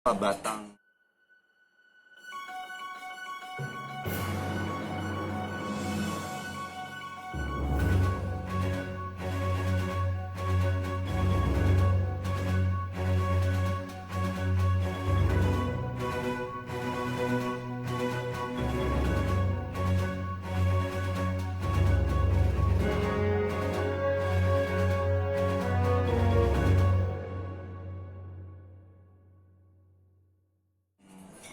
Batang.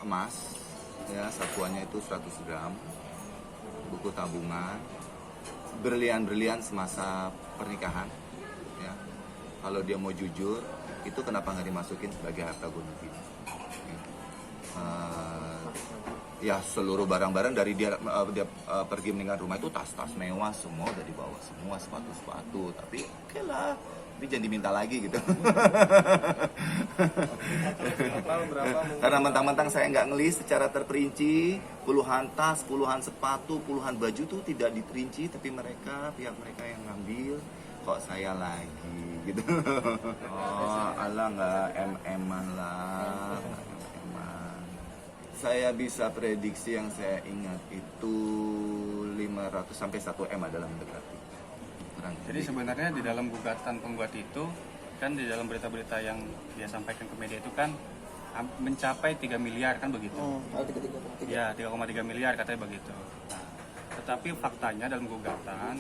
Emas ya, satuannya itu 100 gram, buku tabungan, berlian-berlian semasa pernikahan ya. Kalau dia mau jujur, itu kenapa nggak dimasukin sebagai harta gonogini ya. Ya seluruh barang-barang dari dia pergi meninggalkan rumah itu, tas-tas mewah semua udah dibawa semua, sepatu-sepatu, tapi oke lah, tapi jangan diminta lagi gitu. Karena mentang-mentang saya nggak ngelis secara terperinci, puluhan tas, puluhan sepatu, puluhan baju tuh tidak diperinci, tapi pihak mereka yang ngambil, kok saya lagi gitu. Oh, ala nggak MM-an lah, MM-an. Saya bisa prediksi, yang saya ingat itu 500 sampai 1 M adalah mendekati. Jadi sebenarnya di dalam gugatan penggugat itu kan, di dalam berita-berita yang dia sampaikan ke media itu kan mencapai 3 miliar kan begitu. Ya, 3,3 miliar katanya begitu. Nah, tetapi faktanya dalam gugatan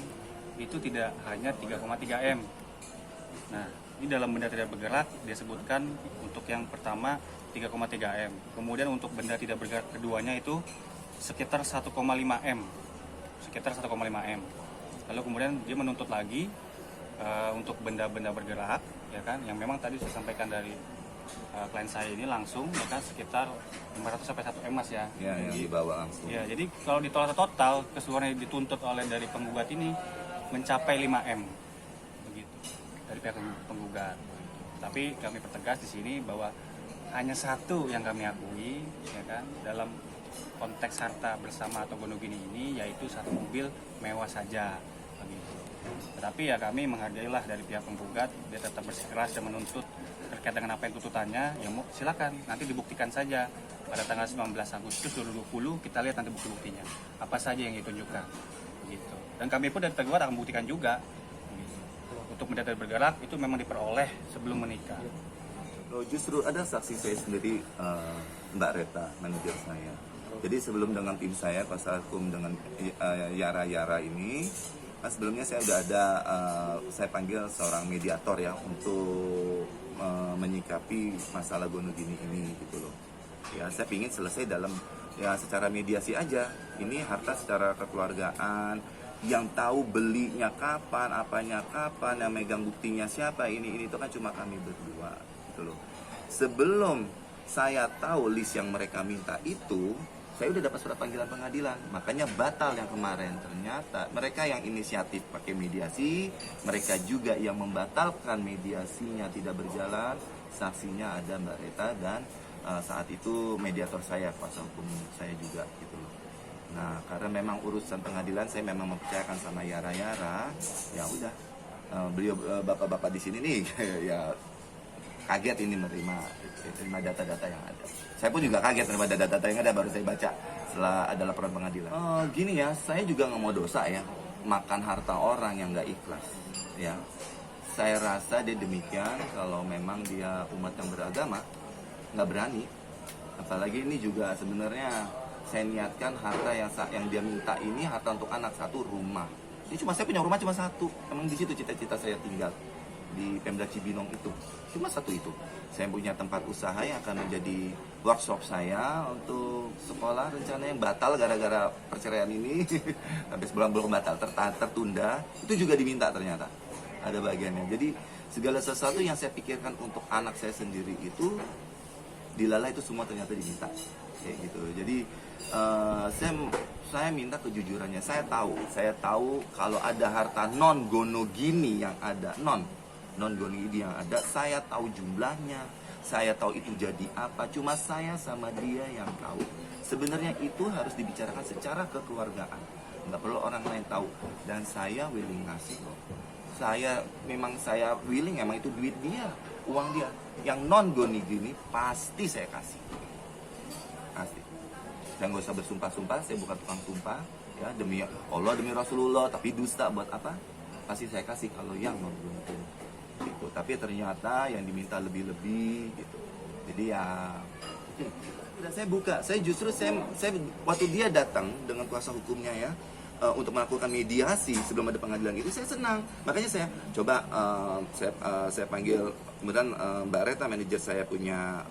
itu tidak hanya 3,3 M. Nah, ini dalam benda tidak bergerak dia sebutkan untuk yang pertama 3,3 M. Kemudian untuk benda tidak bergerak keduanya itu sekitar 1,5 M. Sekitar 1,5 M. Lalu kemudian dia menuntut lagi untuk benda-benda bergerak, ya kan, yang memang tadi saya sampaikan dari klien saya ini langsung, ya kan, sekitar 500 sampai 1 M, Mas ya. Ya, yang dibawa langsung. Ya, jadi kalau ditolak total, keseluruhan yang dituntut oleh dari penggugat ini mencapai 5 M, begitu, dari pihak penggugat. Tapi kami pertegas di sini bahwa hanya satu yang kami akui, ya kan, dalam konteks harta bersama atau gonogini ini, yaitu satu mobil mewah saja, begitu. Tetapi ya kami menghargailah dari pihak penggugat, dia tetap bersikeras dan menuntut terkait dengan apa yang tuntutannya, ya silakan nanti dibuktikan saja pada tanggal 19 Agustus 2020, kita lihat nanti bukti-buktinya apa saja yang ditunjukkan, begitu. Dan kami pun dari tergugat akan membuktikan juga, begitu. Untuk benda tidak bergerak itu memang diperoleh sebelum menikah. Oh, justru ada saksi saya sendiri, Mbak Reta, manajer saya. Jadi sebelum dengan tim saya, kuasa hukum dengan Yara ini, sebelumnya saya sudah ada, saya panggil seorang mediator ya untuk menyikapi masalah gonogini ini gitu loh. Ya saya ingin selesai dalam ya secara mediasi aja. Ini harta secara kekeluargaan, yang tahu belinya kapan, apanya kapan, yang megang buktinya siapa, ini itu kan cuma kami berdua gitu loh. Sebelum saya tahu list yang mereka minta itu, saya udah dapat surat panggilan pengadilan, makanya batal yang kemarin. Ternyata mereka yang inisiatif pakai mediasi, mereka juga yang membatalkan mediasinya tidak berjalan. Saksinya ada Mbak Reta dan saat itu mediator saya, kuasa hukum saya juga gitu loh. Nah, karena memang urusan pengadilan saya memang mempercayakan sama Yara, ya udah, beliau bapak-bapak di sini nih ya kaget ini menerima data-data yang ada. Saya pun juga kaget menerima data-data yang ada, baru saya baca setelah ada laporan pengadilan. Gini ya, saya juga nggak mau dosa ya, makan harta orang yang nggak ikhlas. Ya, saya rasa dia demikian kalau memang dia umat yang beragama, nggak berani. Apalagi ini juga sebenarnya saya niatkan harta yang dia minta ini harta untuk anak, satu rumah. Ini saya punya rumah cuma satu, emang di situ cita-cita saya tinggal. Di Pemda Cibinong itu cuma satu itu. Saya punya tempat usaha yang akan menjadi workshop saya untuk sekolah, rencananya yang batal gara-gara perceraian ini sampai sebulan belum batal, tertunda. Itu juga diminta, ternyata ada bagiannya. Jadi segala sesuatu yang saya pikirkan untuk anak saya sendiri itu dilala, itu semua ternyata diminta kayak gitu. Jadi saya minta kejujurannya. Saya tahu kalau ada harta non gonogini yang ada, non gonogini yang ada, saya tahu jumlahnya, saya tahu itu jadi apa, cuma saya sama dia yang tahu. Sebenarnya itu harus dibicarakan secara kekeluargaan, nggak perlu orang lain tahu. Dan saya willing ngasih kok. Saya willing, emang itu duit dia. uang dia. Yang non gini pasti saya kasih, pasti. Saya nggak usah bersumpah-sumpah, saya bukan tukang sumpah, ya demi Allah, demi Rasulullah, tapi dusta buat apa? Pasti saya kasih kalau yang non gini gitu. Tapi ternyata yang diminta lebih-lebih gitu. Jadi ya udah saya buka, saya waktu dia datang dengan kuasa hukumnya ya, untuk melakukan mediasi sebelum ada pengadilan itu saya senang. Makanya saya coba saya panggil, kemudian Mbak Reta, manajer saya, punya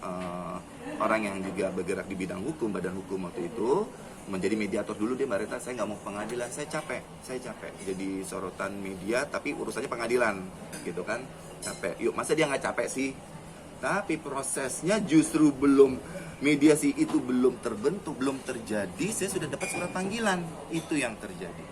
orang yang juga bergerak di bidang hukum, badan hukum waktu itu, menjadi mediator dulu. Dia, Mbak Reta, saya nggak mau pengadilan, saya capek jadi sorotan media tapi urusannya pengadilan gitu kan, capek. Yuk, masa dia nggak capek sih? Tapi prosesnya justru belum, mediasi itu belum terbentuk, belum terjadi, saya sudah dapat surat panggilan. Itu yang terjadi.